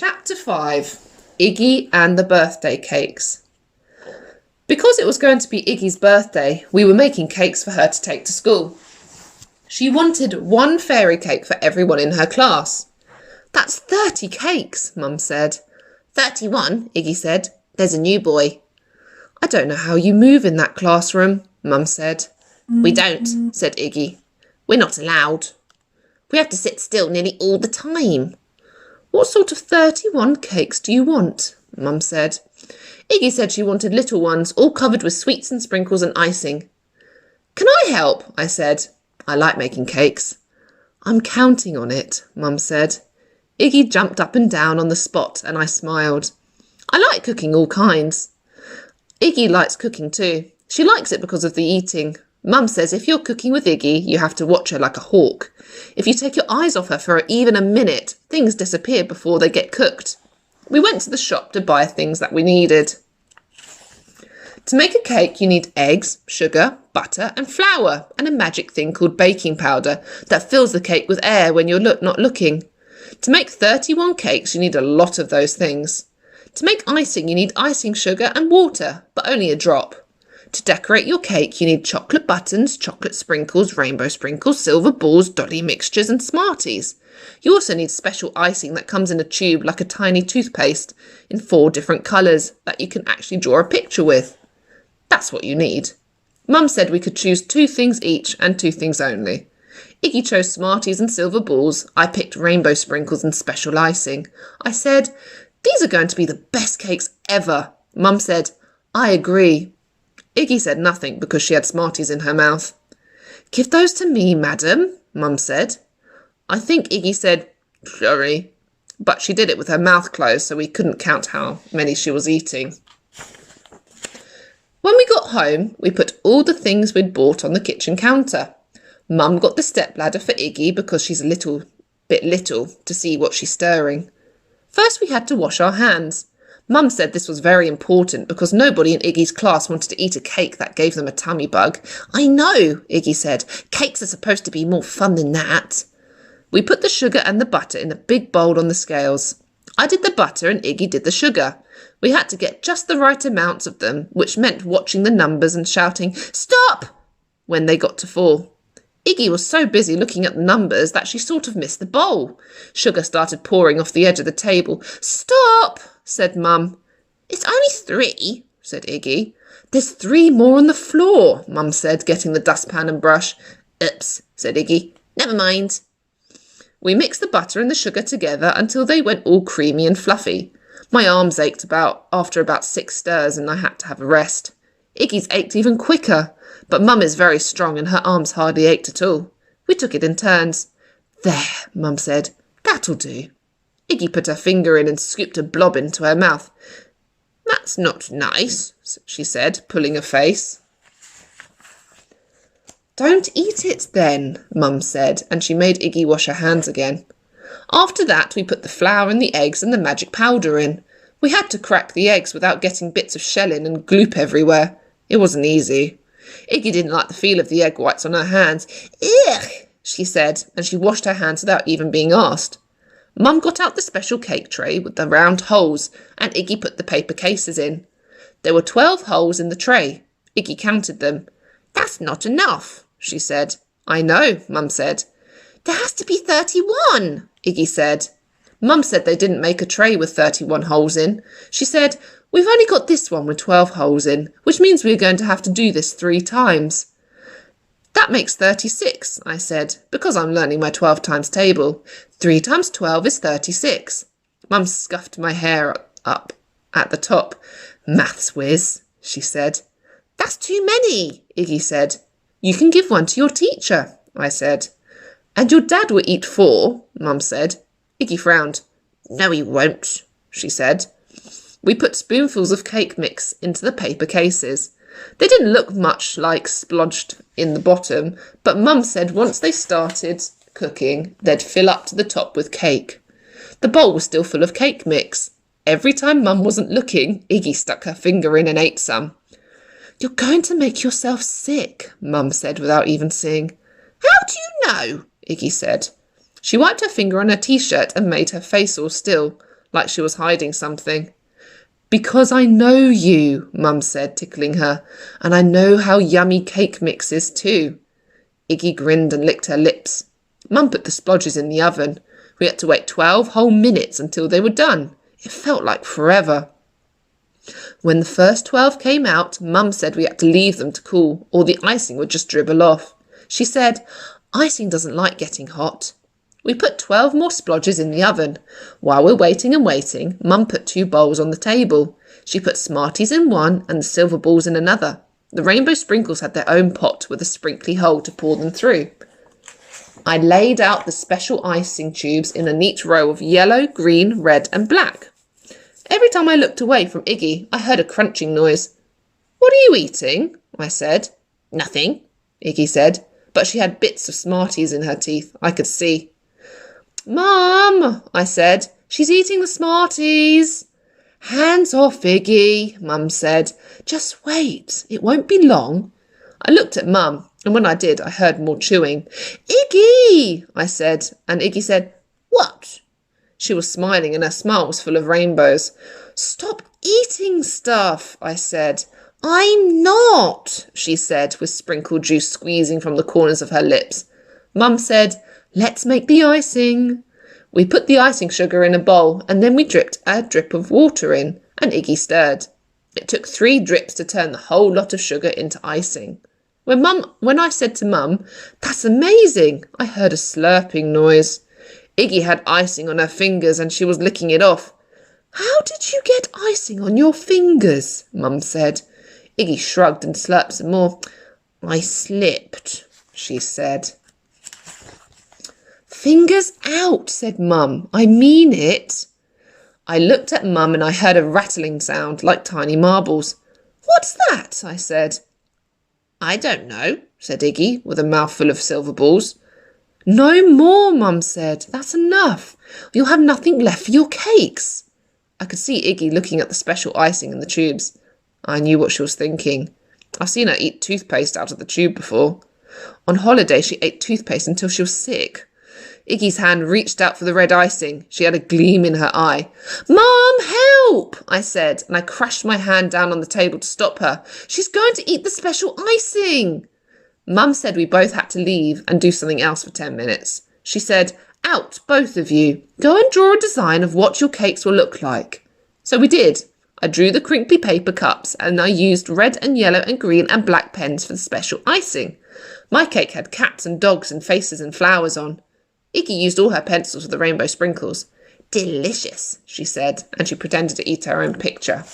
Chapter 5. Iggy and the Birthday Cakes. Because it was going to be Iggy's birthday, we were making cakes for her to take to school. She wanted one fairy cake for everyone in her class. "That's 30 cakes, Mum said. 31, Iggy said. There's a new boy. I don't know how you move in that classroom, Mum said. We don't, said Iggy. We're not allowed. We have to sit still nearly all the time. What sort of 31 cakes do you want? Mum said. Iggy said she wanted little ones, all covered with sweets and sprinkles and icing. Can I help? I said. I like making cakes. I'm counting on it, Mum said. Iggy jumped up and down on the spot and I smiled. I like cooking all kinds. Iggy likes cooking too. She likes it because of the eating. Mum says if you're cooking with Iggy, you have to watch her like a hawk. If you take your eyes off her for even a minute, things disappear before they get cooked. We went to the shop to buy things that we needed. To make a cake, you need eggs, sugar, butter and flour, and a magic thing called baking powder that fills the cake with air when you're not looking. To make 31 cakes, you need a lot of those things. To make icing, you need icing sugar and water, but only a drop. To decorate your cake, you need chocolate buttons, chocolate sprinkles, rainbow sprinkles, silver balls, dolly mixtures and Smarties. You also need special icing that comes in a tube like a tiny toothpaste in 4 different colours that you can actually draw a picture with. That's what you need. Mum said we could choose 2 things each and 2 things only. Iggy chose Smarties and silver balls. I picked rainbow sprinkles and special icing. I said, these are going to be the best cakes ever. Mum said, I agree. Iggy said nothing because she had Smarties in her mouth. Give those to me, madam, Mum said. I think Iggy said, sorry, but she did it with her mouth closed so we couldn't count how many she was eating. When we got home, we put all the things we'd bought on the kitchen counter. Mum got the stepladder for Iggy because she's a little to see what she's stirring. First we had to wash our hands. Mum said this was very important because nobody in Iggy's class wanted to eat a cake that gave them a tummy bug. I know, Iggy said. Cakes are supposed to be more fun than that. We put the sugar and the butter in a big bowl on the scales. I did the butter and Iggy did the sugar. We had to get just the right amounts of them, which meant watching the numbers and shouting, stop, when they got to 4. Iggy was so busy looking at the numbers that she sort of missed the bowl. Sugar started pouring off the edge of the table. Stop, said Mum. It's only 3, said Iggy. There's 3 more on the floor, Mum said, getting the dustpan and brush. Oops, said Iggy. Never mind. We mixed the butter and the sugar together until they went all creamy and fluffy. My arms ached after about 6 stirs and I had to have a rest. Iggy's ached even quicker, but Mum is very strong and her arms hardly ached at all. We took it in turns. There, Mum said. That'll do. Iggy put her finger in and scooped a blob into her mouth. That's not nice, she said, pulling a face. Don't eat it then, Mum said, and she made Iggy wash her hands again. After that, we put the flour and the eggs and the magic powder in. We had to crack the eggs without getting bits of shell in and gloop everywhere. It wasn't easy. Iggy didn't like the feel of the egg whites on her hands. Ugh, she said, and she washed her hands without even being asked. Mum got out the special cake tray with the round holes, and Iggy put the paper cases in. There were 12 holes in the tray. Iggy counted them. That's not enough, she said. I know, Mum said. There has to be 31, Iggy said. Mum said they didn't make a tray with 31 holes in. She said, we've only got this one with 12 holes in, which means we're going to have to do this 3 times. That makes 36, I said, because I'm learning my 12 times table. 3 times 12 is 36. Mum scuffed my hair up at the top. Maths whiz, she said. That's too many, Iggy said. You can give one to your teacher, I said. And your dad will eat 4, Mum said. Iggy frowned. No, he won't, she said. We put spoonfuls of cake mix into the paper cases. They didn't look much like splodged in the bottom, but Mum said once they started cooking, they'd fill up to the top with cake. The bowl was still full of cake mix. Every time Mum wasn't looking, Iggy stuck her finger in and ate some. You're going to make yourself sick, Mum said without even seeing. How do you know? Iggy said. She wiped her finger on her t-shirt and made her face all still. like she was hiding something. Because I know you, Mum said, tickling her, and I know how yummy cake mix is too. Iggy grinned and licked her lips. Mum put the splodges in the oven. We had to wait 12 whole minutes until they were done. It felt like forever. When the first 12 came out, Mum said we had to leave them to cool, or the icing would just dribble off. She said, icing doesn't like getting hot. We put 12 more splodges in the oven. While we're waiting and waiting, Mum put 2 bowls on the table. She put Smarties in one and the silver balls in another. The rainbow sprinkles had their own pot with a sprinkly hole to pour them through. I laid out the special icing tubes in a neat row of yellow, green, red and black. Every time I looked away from Iggy, I heard a crunching noise. What are you eating? I said. Nothing, Iggy said, but she had bits of Smarties in her teeth, I could see. Mum, I said, she's eating the Smarties. Hands off, Iggy, Mum said. Just wait, it won't be long. I looked at Mum, and when I did, I heard more chewing. Iggy, I said, and Iggy said, what? She was smiling and her smile was full of rainbows. Stop eating stuff, I said. I'm not, she said, with sprinkled juice squeezing from the corners of her lips. Mum said, let's make the icing. We put the icing sugar in a bowl and then we dripped a drip of water in, and Iggy stirred. It took 3 drips to turn the whole lot of sugar into icing. When I said to Mum, that's amazing, I heard a slurping noise. Iggy had icing on her fingers and she was licking it off. How did you get icing on your fingers? Mum said. Iggy shrugged and slurped some more. I slipped, she said. Fingers out, said Mum. I mean it. I looked at Mum and I heard a rattling sound like tiny marbles. What's that? I said. I don't know, said Iggy with a mouthful of silver balls. No more, Mum said. That's enough. You'll have nothing left for your cakes. I could see Iggy looking at the special icing in the tubes. I knew what she was thinking. I've seen her eat toothpaste out of the tube before. On holiday, she ate toothpaste until she was sick. Iggy's hand reached out for the red icing. She had a gleam in her eye. Mum, help, I said, and I crashed my hand down on the table to stop her. She's going to eat the special icing. Mum said we both had to leave and do something else for 10 minutes. She said, out, both of you. Go and draw a design of what your cakes will look like. So we did. I drew the crinkly paper cups and I used red and yellow and green and black pens for the special icing. My cake had cats and dogs and faces and flowers on. Iggy used all her pencils with the rainbow sprinkles. Delicious, she said, and she pretended to eat her own picture.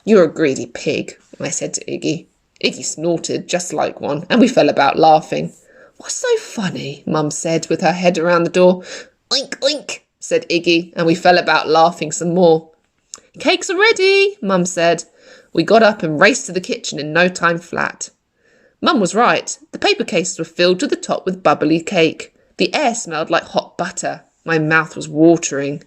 You're a greedy pig, I said to Iggy. Iggy snorted just like one, and we fell about laughing. What's so funny? Mum said, with her head around the door. Oink, oink, said Iggy, and we fell about laughing some more. Cakes are ready, Mum said. We got up and raced to the kitchen in no time flat. Mum was right. The paper cases were filled to the top with bubbly cake. The air smelled like hot butter. My mouth was watering.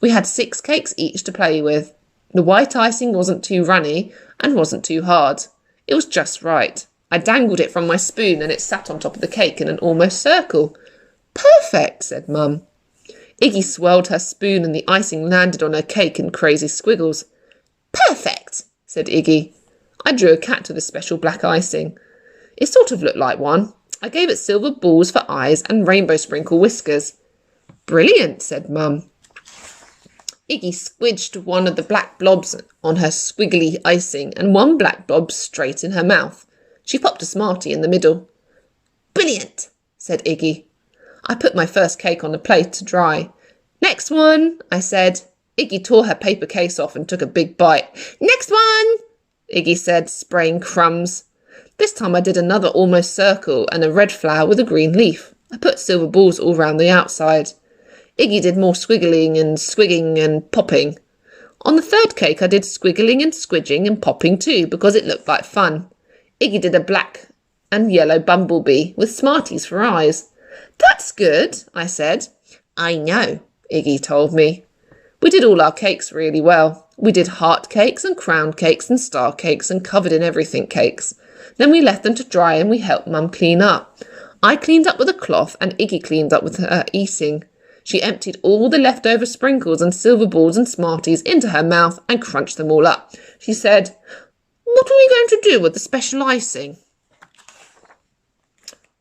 We had 6 cakes each to play with. The white icing wasn't too runny and wasn't too hard. It was just right. I dangled it from my spoon and it sat on top of the cake in an almost circle. Perfect, said Mum. Iggy swirled her spoon and the icing landed on her cake in crazy squiggles. Perfect, said Iggy. I drew a cat with a special black icing. It sort of looked like one. I gave it silver balls for eyes and rainbow sprinkle whiskers. Brilliant, said Mum. Iggy squidged one of the black blobs on her squiggly icing and one black blob straight in her mouth. She popped a Smartie in the middle. Brilliant, said Iggy. I put my first cake on the plate to dry. Next one, I said. Iggy tore her paper case off and took a big bite. Next one, Iggy said, spraying crumbs. This time I did another almost circle and a red flower with a green leaf. I put silver balls all round the outside. Iggy did more squiggling and squigging and popping. On the third cake I did squiggling and squidging and popping too because it looked like fun. Iggy did a black and yellow bumblebee with Smarties for eyes. That's good, I said. I know, Iggy told me. We did all our cakes really well. We did heart cakes and crown cakes and star cakes and covered in everything cakes. Then we left them to dry and we helped Mum clean up. I cleaned up with a cloth and Iggy cleaned up with her eating. She emptied all the leftover sprinkles and silver balls and Smarties into her mouth and crunched them all up. She said, "What are we going to do with the special icing?"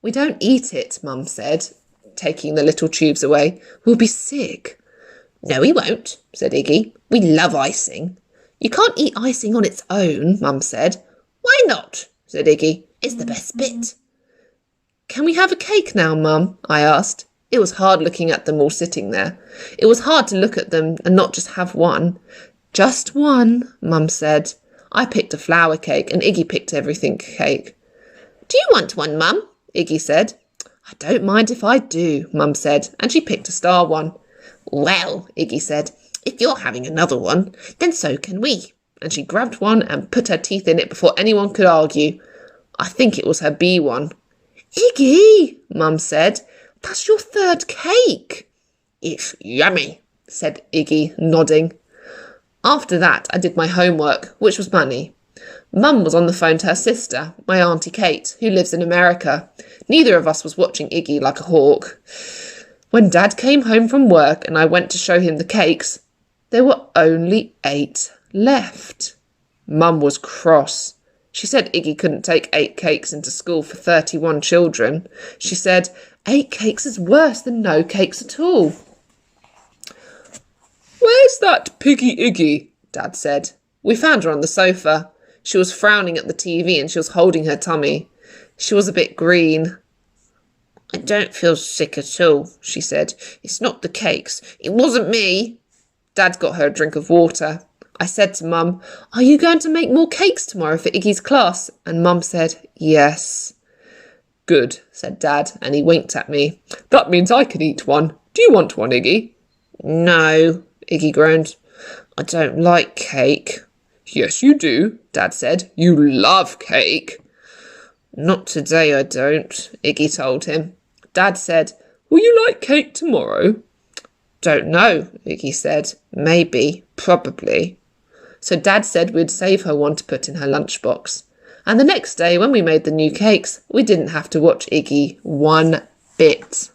"We don't eat it," Mum said, taking the little tubes away. "We'll be sick." "No, we won't," said Iggy. "We love icing." "You can't eat icing on its own," Mum said. "Why not?" said Iggy. "It's the best bit." "Can we have a cake now, Mum?" I asked. It was hard looking at them all sitting there. It was hard to look at them and not just have one. "Just one," Mum said. I picked a flour cake and Iggy picked everything cake. "Do you want one, Mum?" Iggy said. "I don't mind if I do," Mum said, and she picked a star one. "Well," Iggy said, "if you're having another one, then so can we." And she grabbed one and put her teeth in it before anyone could argue. I think it was her B one. "Iggy," Mum said, "that's your third cake." "It's yummy," said Iggy, nodding. After that, I did my homework, which was money. Mum was on the phone to her sister, my Auntie Kate, who lives in America. Neither of us was watching Iggy like a hawk. When Dad came home from work and I went to show him the cakes, there were only 8 left. Mum was cross. She said Iggy couldn't take 8 cakes into school for 31 children. She said 8 cakes is worse than no cakes at all. "Where's that piggy Iggy?" Dad said. We found her on the sofa. She was frowning at the TV and she was holding her tummy. She was a bit green. "I don't feel sick at all," she said. "It's not the cakes. It wasn't me." Dad got her a drink of water. I said to Mum, "Are you going to make more cakes tomorrow for Iggy's class?" And Mum said, "Yes." "Good," said Dad, and he winked at me. "That means I can eat one. Do you want one, Iggy?" "No," Iggy groaned. "I don't like cake." "Yes, you do," Dad said. "You love cake." "Not today, I don't," Iggy told him. Dad said, "Will you like cake tomorrow?" "Don't know," Iggy said. "Maybe, probably." So Dad said we'd save her one to put in her lunchbox. And the next day, when we made the new cakes, we didn't have to watch Iggy one bit.